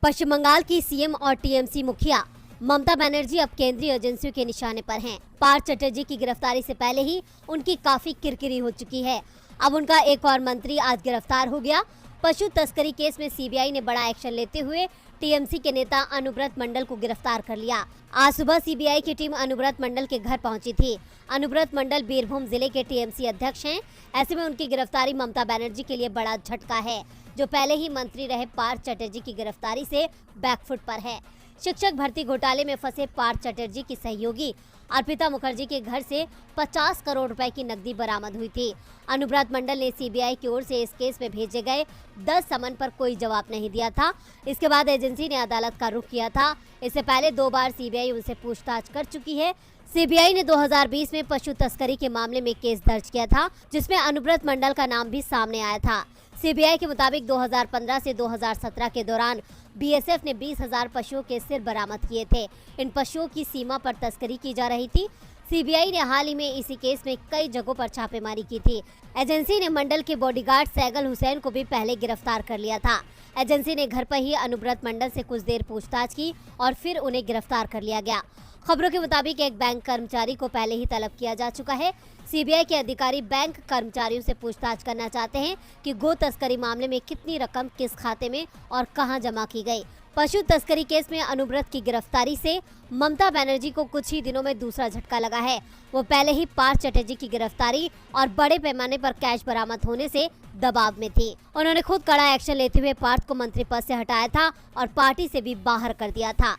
पश्चिम बंगाल की सीएम और टीएमसी मुखिया ममता बनर्जी अब केंद्रीय एजेंसियों के निशाने पर हैं। पार्थ चटर्जी की गिरफ्तारी से पहले ही उनकी काफी किरकिरी हो चुकी है। अब उनका एक और मंत्री आज गिरफ्तार हो गया। पशु तस्करी केस में सीबीआई ने बड़ा एक्शन लेते हुए टीएमसी के नेता अनुव्रत मंडल को गिरफ्तार कर लिया। आज सुबह सीबीआई की टीम अनुव्रत मंडल के घर पहुंची थी। अनुव्रत मंडल बीरभूम जिले के टीएमसी अध्यक्ष हैं। ऐसे में उनकी गिरफ्तारी ममता बनर्जी के लिए बड़ा झटका है, जो पहले ही मंत्री रहे पार्थ चटर्जी की गिरफ्तारी से बैकफुट पर है। शिक्षक भर्ती घोटाले में फंसे पार्थ चटर्जी की सहयोगी अर्पिता मुखर्जी के घर से 50 करोड़ रुपए की नकदी बरामद हुई थी। अनुव्रत मंडल ने सीबीआई की ओर से इस केस में भेजे गए 10 समन पर कोई जवाब नहीं दिया था। इसके बाद एजेंसी ने अदालत का रुख किया था। इससे पहले 2 बार सीबीआई उनसे पूछताछ कर चुकी है। सीबीआई ने 2020 में पशु तस्करी के मामले में केस दर्ज किया था, जिसमें अनुव्रत मंडल का नाम भी सामने आया था। सीबीआई के मुताबिक 2015 से 2017 के दौरान बीएसएफ ने 20,000 पशुओं के सिर बरामद किए थे। इन पशुओं की सीमा पर तस्करी की जा रही थी। सीबीआई ने हाल ही में इसी केस में कई जगहों पर छापेमारी की थी। एजेंसी ने मंडल के बॉडीगार्ड सैगल हुसैन को भी पहले गिरफ्तार कर लिया था। एजेंसी ने घर पर ही अनुव्रत मंडल से कुछ देर पूछताछ की और फिर उन्हें गिरफ्तार कर लिया गया। खबरों के मुताबिक एक बैंक कर्मचारी को पहले ही तलब किया जा चुका है। सीबीआई के अधिकारी बैंक कर्मचारियों से पूछताछ करना चाहते हैं कि गो तस्करी मामले में कितनी रकम किस खाते में और कहां जमा की गई। पशु तस्करी केस में अनुव्रत की गिरफ्तारी से ममता बनर्जी को कुछ ही दिनों में दूसरा झटका लगा है। वो पहले ही पार्थ चटर्जी की गिरफ्तारी और बड़े पैमाने पर कैश बरामद होने से दबाव में थी। उन्होंने खुद कड़ा एक्शन लेते हुए पार्थ को मंत्री पद से हटाया था और पार्टी से भी बाहर कर दिया था।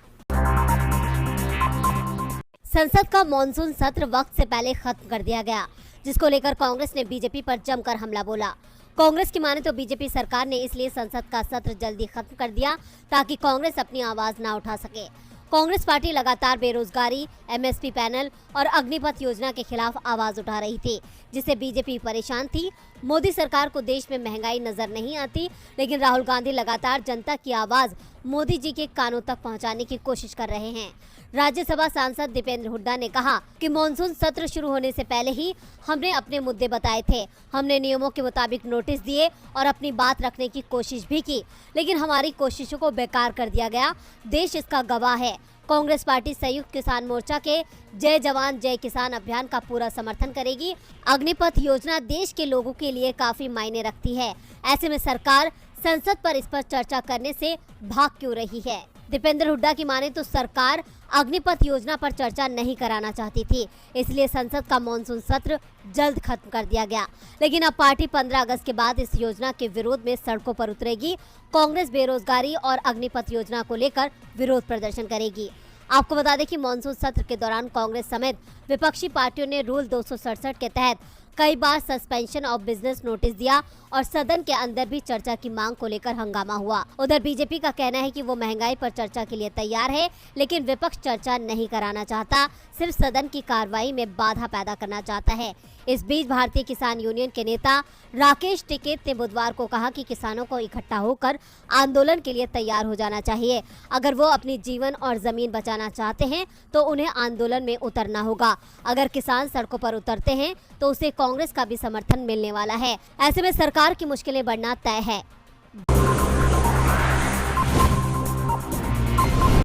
संसद का मॉनसून सत्र वक्त से पहले खत्म कर दिया गया, जिसको लेकर कांग्रेस ने बीजेपी पर जमकर हमला बोला। कांग्रेस की माने तो बीजेपी सरकार ने इसलिए संसद का सत्र जल्दी खत्म कर दिया ताकि कांग्रेस अपनी आवाज ना उठा सके। कांग्रेस पार्टी लगातार बेरोजगारी, एमएसपी पैनल और अग्निपथ योजना के खिलाफ आवाज उठा रही थी, जिससे बीजेपी परेशान थी। मोदी सरकार को देश में महंगाई नजर नहीं आती, लेकिन राहुल गांधी लगातार जनता की आवाज मोदी जी के कानों तक पहुंचाने की कोशिश कर रहे हैं। राज्यसभा सांसद दीपेंद्र हुड्डा ने कहा कि मॉनसून सत्र शुरू होने से पहले ही हमने अपने मुद्दे बताए थे। हमने नियमों के मुताबिक नोटिस दिए और अपनी बात रखने की कोशिश भी की, लेकिन हमारी कोशिशों को बेकार कर दिया गया। देश इसका गवाह है। कांग्रेस पार्टी संयुक्त किसान मोर्चा के जय जवान जय किसान अभियान का पूरा समर्थन करेगी। अग्निपथ योजना देश के लोगों के लिए काफी मायने रखती है। ऐसे में सरकार संसद पर इस पर चर्चा करने से भाग क्यों रही है? दीपेंद्र हुड्डा की माने तो सरकार अग्निपथ योजना पर चर्चा नहीं कराना चाहती थी, इसलिए संसद का मॉनसून सत्र जल्द खत्म कर दिया गया। लेकिन अब पार्टी 15 अगस्त के बाद इस योजना के विरोध में सड़कों पर उतरेगी। कांग्रेस बेरोजगारी और अग्निपथ योजना को लेकर विरोध प्रदर्शन करेगी। आपको बता दें कि मॉनसून सत्र के दौरान कांग्रेस समेत विपक्षी पार्टियों ने रूल 267 के तहत कई बार सस्पेंशन ऑफ बिजनेस नोटिस दिया और सदन के अंदर भी चर्चा की मांग को लेकर हंगामा हुआ। उधर बीजेपी का कहना है कि वो महंगाई पर चर्चा के लिए तैयार है, लेकिन विपक्ष चर्चा नहीं कराना चाहता, सिर्फ सदन की कार्रवाई में बाधा पैदा करना चाहता है। इस बीच भारतीय किसान यूनियन के नेता राकेश टिकैत ने बुधवार को कहा कि किसानों को इकट्ठा होकर आंदोलन के लिए तैयार हो जाना चाहिए। अगर वो अपनी जीवन और जमीन बचाना चाहते हैं तो उन्हें आंदोलन में उतरना होगा। अगर किसान सड़कों पर उतरते हैं तो उसे कांग्रेस का भी समर्थन मिलने वाला है। ऐसे में सरकार की मुश्किलें बढ़ना तय है।